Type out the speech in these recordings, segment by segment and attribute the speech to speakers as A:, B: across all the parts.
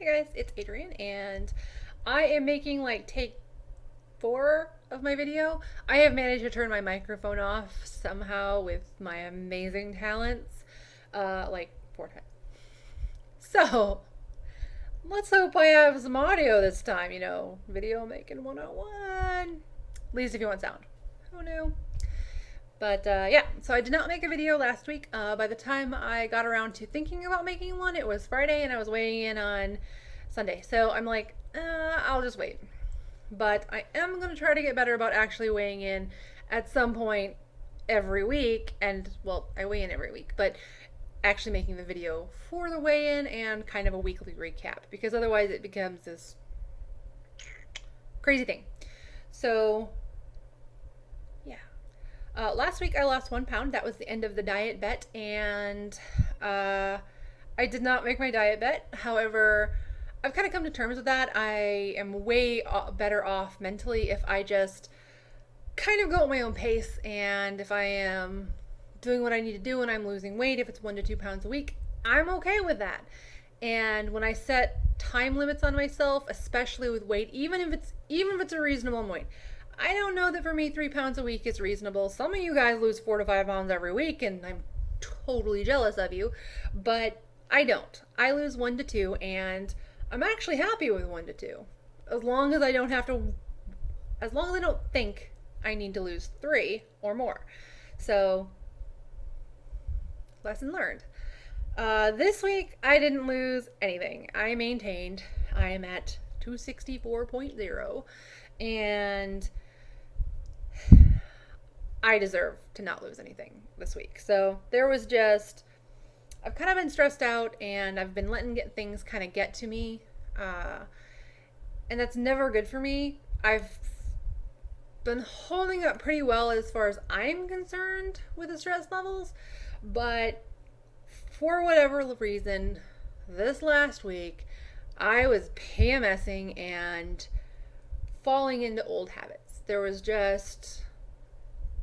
A: Hey guys, it's Adrienne, and I am making like take 4 of my video. I have managed to turn my microphone off somehow with my amazing talents, like 4 times. So, let's hope I have some audio this time, video making 101. At least if you want sound. Who knew? But yeah, so I did not make a video last week. By the time I got around to thinking about making one, it was Friday and I was weighing in on Sunday. So I'm like, I'll just wait. But I am going to try to get better about actually weighing in at some point every week. And well, I weigh in every week, but actually making the video for the weigh in and kind of a weekly recap, because otherwise it becomes this crazy thing. So last week I lost 1 pound. That was the end of the diet bet, and I did not make my diet bet. However, I've kind of come to terms with that. I am way better off mentally if I just kind of go at my own pace, and if I am doing what I need to do and I'm losing weight, if it's 1 to 2 pounds a week, I'm okay with that. And when I set time limits on myself, especially with weight, even if it's a reasonable weight, I don't know that for me 3 pounds a week is reasonable. Some of you guys lose 4 to 5 pounds every week, and I'm totally jealous of you, but I don't. I lose 1 to 2, and I'm actually happy with 1 to 2, as long as I don't think I need to lose 3 or more. So, lesson learned. This week I didn't lose anything. I maintained. I am at 264.0, and I deserve to not lose anything this week. So there was just, I've kind of been stressed out, and I've been letting things kind of get to me, and that's never good for me. I've been holding up pretty well as far as I'm concerned with the stress levels, but for whatever reason, this last week, I was PMSing and falling into old habits. There was just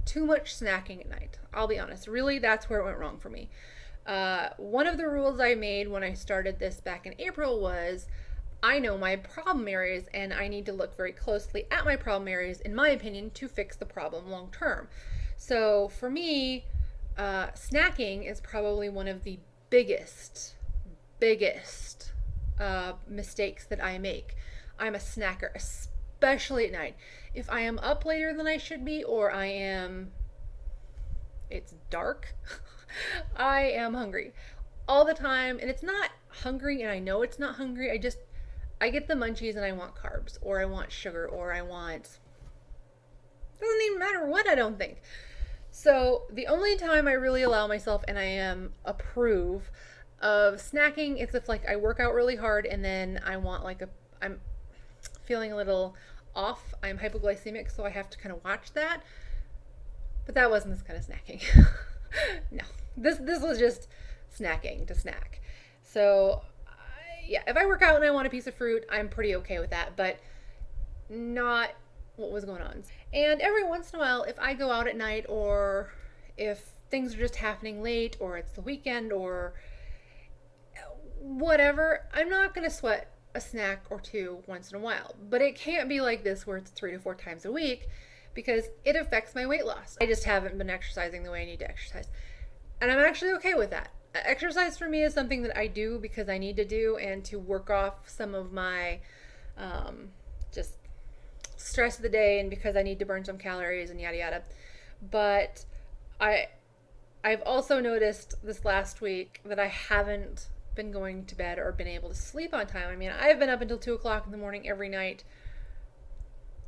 A: too much snacking at night. I'll be honest. Really, that's where it went wrong for me. One of the rules I made when I started this back in April was I know my problem areas, and I need to look very closely at my problem areas, in my opinion, to fix the problem long term. So for me, snacking is probably one of the biggest mistakes that I make. I'm a snacker, especially at night. If I am up later than I should be, or it's dark, I am hungry all the time. And it's not hungry, and I know it's not hungry. I get the munchies and I want carbs, or I want sugar, or doesn't even matter what, I don't think. So the only time I really allow myself, and I approve of snacking, is if like I work out really hard and then I'm feeling a little off. I'm hypoglycemic, so I have to kind of watch that. But that wasn't this kind of snacking. No, this was just snacking to snack. So yeah, if I work out and I want a piece of fruit, I'm pretty okay with that, but not what was going on. And every once in a while, if I go out at night, or if things are just happening late, or it's the weekend, or whatever, I'm not going to sweat a snack or two once in a while. But it can't be like this where it's 3 to 4 times a week, because it affects my weight loss. I just haven't been exercising the way I need to exercise. And I'm actually okay with that. Exercise for me is something that I do because I need to do, and to work off some of my just stress of the day, and because I need to burn some calories and yada yada. But I've also noticed this last week that I haven't been going to bed or been able to sleep on time. I mean, I've been up until 2 o'clock in the morning every night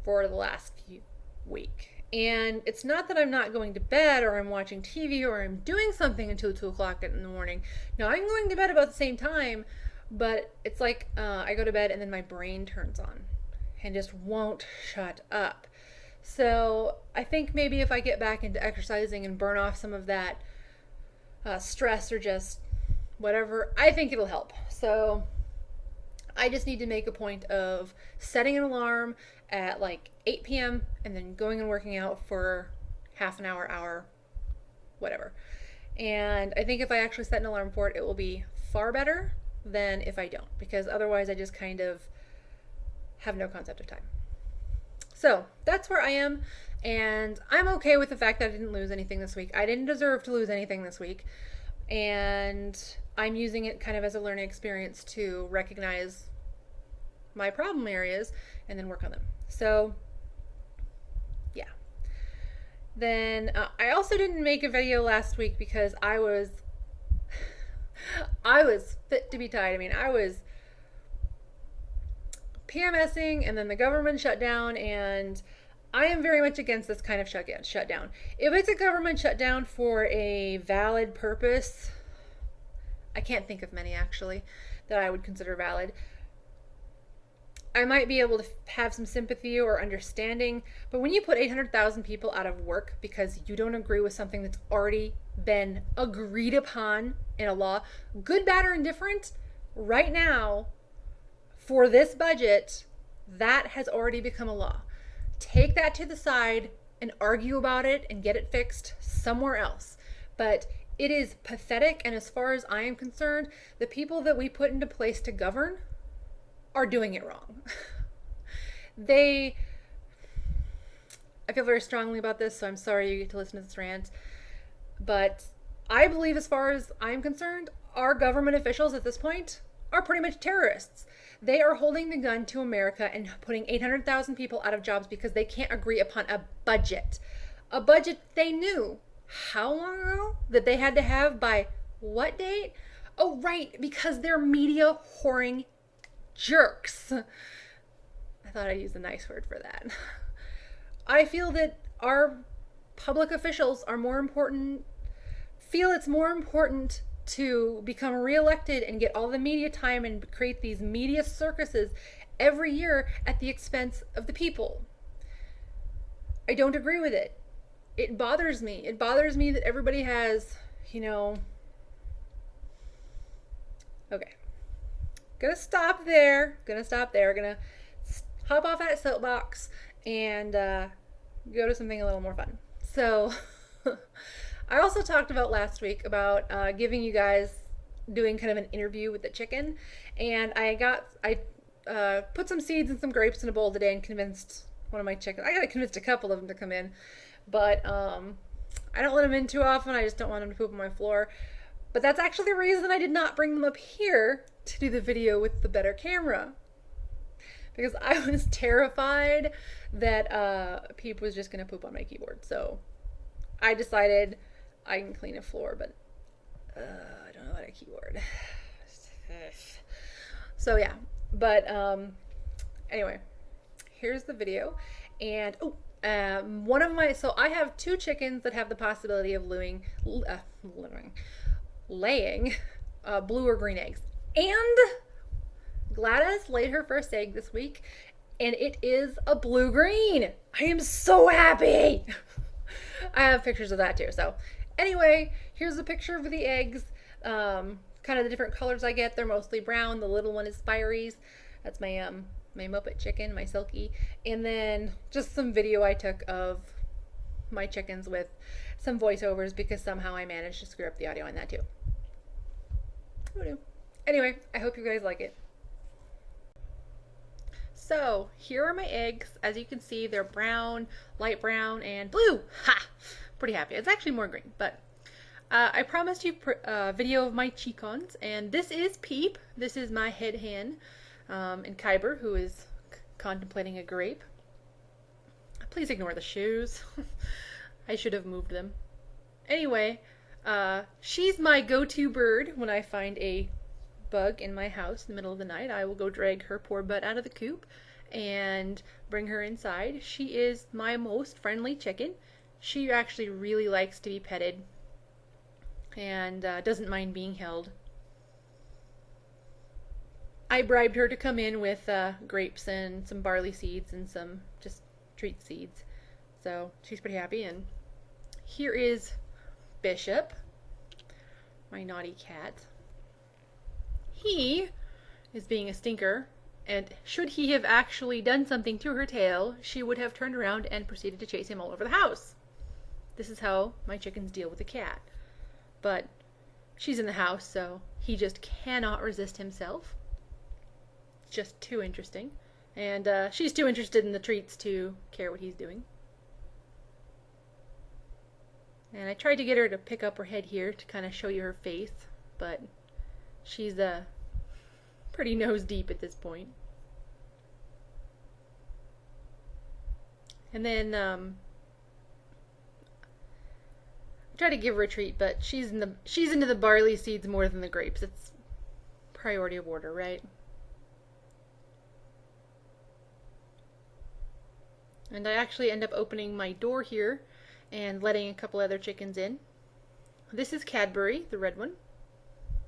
A: for the last week. And it's not that I'm not going to bed, or I'm watching TV, or I'm doing something until 2 o'clock in the morning. No, I'm going to bed about the same time, but it's like I go to bed and then my brain turns on and just won't shut up. So I think maybe if I get back into exercising and burn off some of that stress, or just whatever, I think it'll help. So I just need to make a point of setting an alarm at like 8 p.m. and then going and working out for half an hour, whatever. And I think if I actually set an alarm for it, it will be far better than if I don't, because otherwise I just kind of have no concept of time. So that's where I am, and I'm okay with the fact that I didn't lose anything this week. I didn't deserve to lose anything this week, and I'm using it kind of as a learning experience to recognize my problem areas and then work on them. So yeah. Then I also didn't make a video last week because I was fit to be tied. I mean, I was PMSing, and then the government shut down, and I am very much against this kind of shutdown. If it's a government shutdown for a valid purpose, I can't think of many actually that I would consider valid. I might be able to have some sympathy or understanding, but when you put 800,000 people out of work because you don't agree with something that's already been agreed upon in a law, good, bad, or indifferent, right now, for this budget, that has already become a law. Take that to the side and argue about it and get it fixed somewhere else. But it is pathetic, and as far as I am concerned, the people that we put into place to govern are doing it wrong. I feel very strongly about this, so I'm sorry you get to listen to this rant. But I believe, as far as I'm concerned, our government officials at this point are pretty much terrorists. They are holding the gun to America and putting 800,000 people out of jobs because they can't agree upon a budget. A budget they knew how long ago that they had to have by what date? Oh, right, because they're media whoring jerks. I thought I'd use a nice word for that. I feel that our public officials are feel it's more important to become reelected and get all the media time and create these media circuses every year at the expense of the people. I don't agree with it. It bothers me. It bothers me that everybody has, okay. Gonna stop there. Gonna hop off that soapbox and go to something a little more fun. So I also talked about last week about doing kind of an interview with the chicken, and I put some seeds and some grapes in a bowl today and convinced one of my chickens. I convinced a couple of them to come in, but I don't let them in too often. I just don't want them to poop on my floor. But that's actually the reason I did not bring them up here to do the video with the better camera, because I was terrified that Peep was just gonna poop on my keyboard. So I decided I can clean a floor, but I don't know how to keyboard. So yeah, but anyway, here's the video. And so I have two chickens that have the possibility of laying blue or green eggs. And Gladys laid her first egg this week, and it is a blue-green. I am so happy. I have pictures of that too. So anyway, here's a picture of the eggs. Kind of the different colors I get. They're mostly brown. The little one is Spiries. That's my Muppet chicken, my Silky. And then just some video I took of my chickens with some voiceovers, because somehow I managed to screw up the audio on that too. Anyway, I hope you guys like it. So here are my eggs. As you can see, they're brown, light brown, and blue. Ha! Pretty happy. It's actually more green, but I promised you a video of my chickens, and this is Peep. This is my head hen, and Kyber, who is contemplating a grape. Please ignore the shoes. I should have moved them. Anyway, she's my go-to bird. When I find a bug in my house in the middle of the night, I will go drag her poor butt out of the coop and bring her inside. She is my most friendly chicken. She actually really likes to be petted and doesn't mind being held. I bribed her to come in with grapes and some barley seeds and some just treat seeds. So she's pretty happy. And here is Bishop, my naughty cat. He is being a stinker, and should he have actually done something to her tail, she would have turned around and proceeded to chase him all over the house. This is how my chickens deal with a cat. But she's in the house, so He just cannot resist himself. Just too interesting. And she's too interested in the treats to care what he's doing. And I tried to get her to pick up her head here to kind of show you her face, but she's pretty nose deep at this point. And then I try to give her a treat, but she's into the barley seeds more than the grapes. It's priority of order, right? And I actually end up opening my door here and letting a couple other chickens in. This is Cadbury, the red one.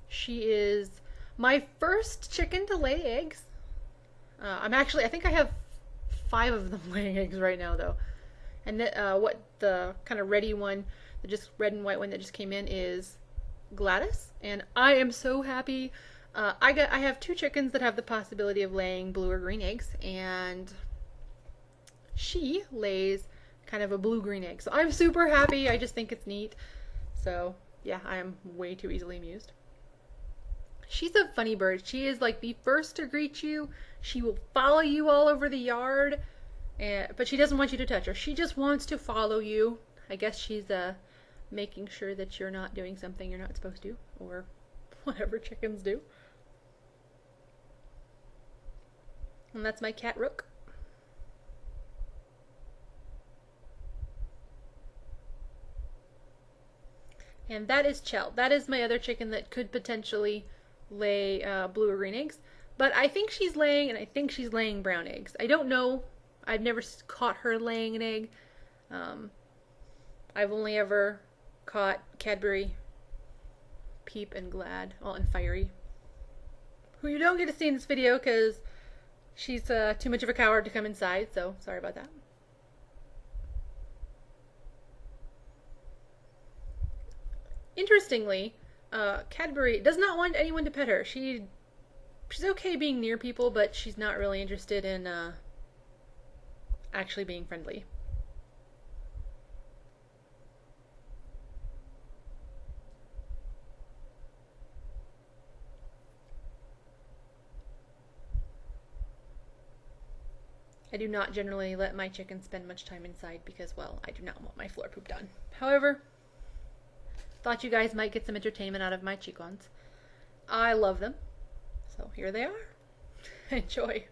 A: She is my first chicken to lay eggs. I think I have 5 of them laying eggs right now though. And what the kind of reddy one, the just red and white one that just came in is Gladys. And I am so happy. I have 2 chickens that have the possibility of laying blue or green eggs, and she lays kind of a blue-green egg. So I'm super happy. I just think it's neat. So yeah, I am way too easily amused. She's a funny bird. She is like the first to greet you. She will follow you all over the yard, but she doesn't want you to touch her. She just wants to follow you. I guess she's making sure that you're not doing something you're not supposed to, or whatever chickens do. And that's my cat Rook. And that is Chell. That is my other chicken that could potentially lay blue or green eggs. But I think she's laying, and I think she's laying brown eggs. I don't know. I've never caught her laying an egg. I've only ever caught Cadbury, Peep, and Glad, and Fiery, who you don't get to see in this video because she's too much of a coward to come inside, so sorry about that. Interestingly, Cadbury does not want anyone to pet her. She's okay being near people, but she's not really interested in actually being friendly. I do not generally let my chickens spend much time inside because, well, I do not want my floor poop done. However, thought you guys might get some entertainment out of my chickens. I love them. So here they are. Enjoy.